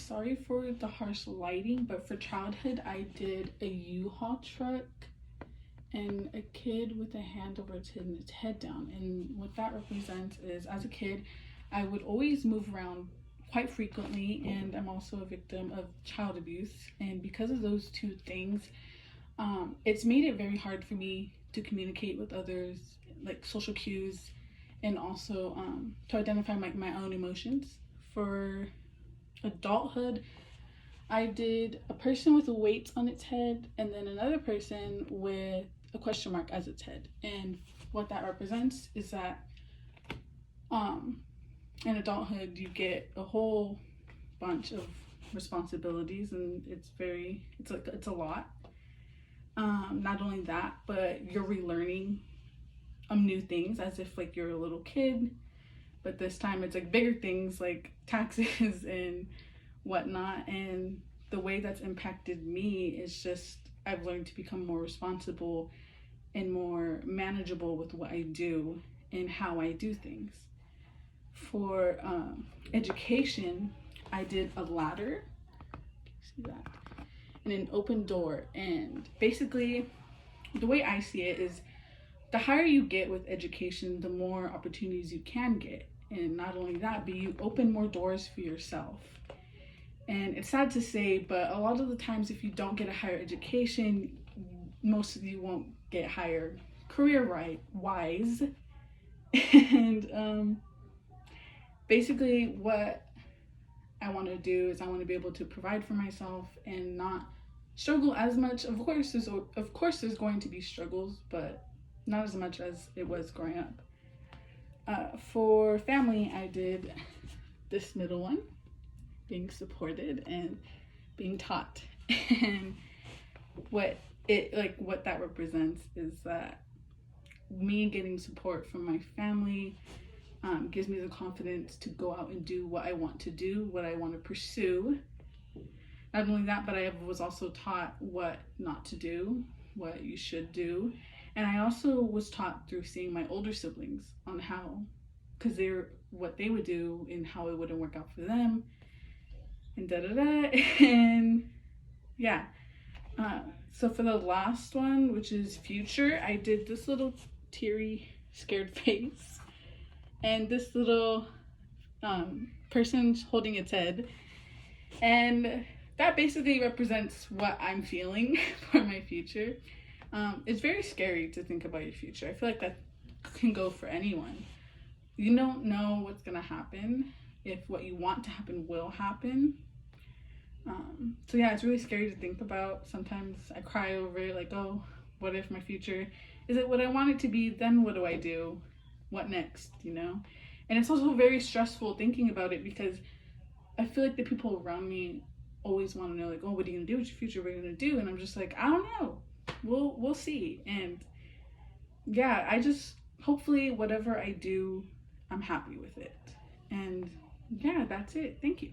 sorry for the harsh lighting, but for childhood, I did a U-Haul truck and a kid with a hand over its head down. And what that represents is, as a kid, I would always move around quite frequently, and I'm also a victim of child abuse. And because of those two things, it's made it very hard for me to communicate with others, like social cues, and also to identify my own emotions. For adulthood, I did a person with a weight on its head and then another person with a question mark as its head. And what that represents is that in adulthood you get a whole bunch of responsibilities, and it's a lot. Not only that, but you're relearning new things as if like you're a little kid, but this time it's like bigger things like taxes and whatnot. And the way that's impacted me is just I've learned to become more responsible and more manageable with what I do and how I do things. For education, I did a ladder, see that, and an open door. And basically the way I see it is the higher you get with education, the more opportunities you can get. And not only that, but you open more doors for yourself. And it's sad to say, but a lot of the times if you don't get a higher education, most of you won't get higher career-wise. And basically what I want to do is I want to be able to provide for myself and not struggle as much. Of course there's going to be struggles, but not as much as it was growing up. For family, I did this middle one, being supported and being taught. And what that represents is that me getting support from my family gives me the confidence to go out and do what I want to do, what I want to pursue. Not only that, but I was also taught what not to do, what you should do. And I also was taught through seeing my older siblings on how, because what they would do and how it wouldn't work out for them, and and yeah. So for the last one, which is future, I did this little teary, scared face, and this little person holding its head, and that basically represents what I'm feeling for my future. It's very scary to think about your future. I feel like that can go for anyone. You don't know what's gonna happen, if what you want to happen will happen. So yeah, it's really scary to think about. Sometimes I cry over it, like, oh, what if my future isn't what I want it to be? Then what do I do? What next, you know? And it's also very stressful thinking about it, because I feel like the people around me always want to know, like, oh, what are you gonna do with your future? What are you gonna do? And I'm just like, I don't know. We'll see. And yeah, I just, hopefully whatever I do, I'm happy with it. And yeah, that's it. Thank you.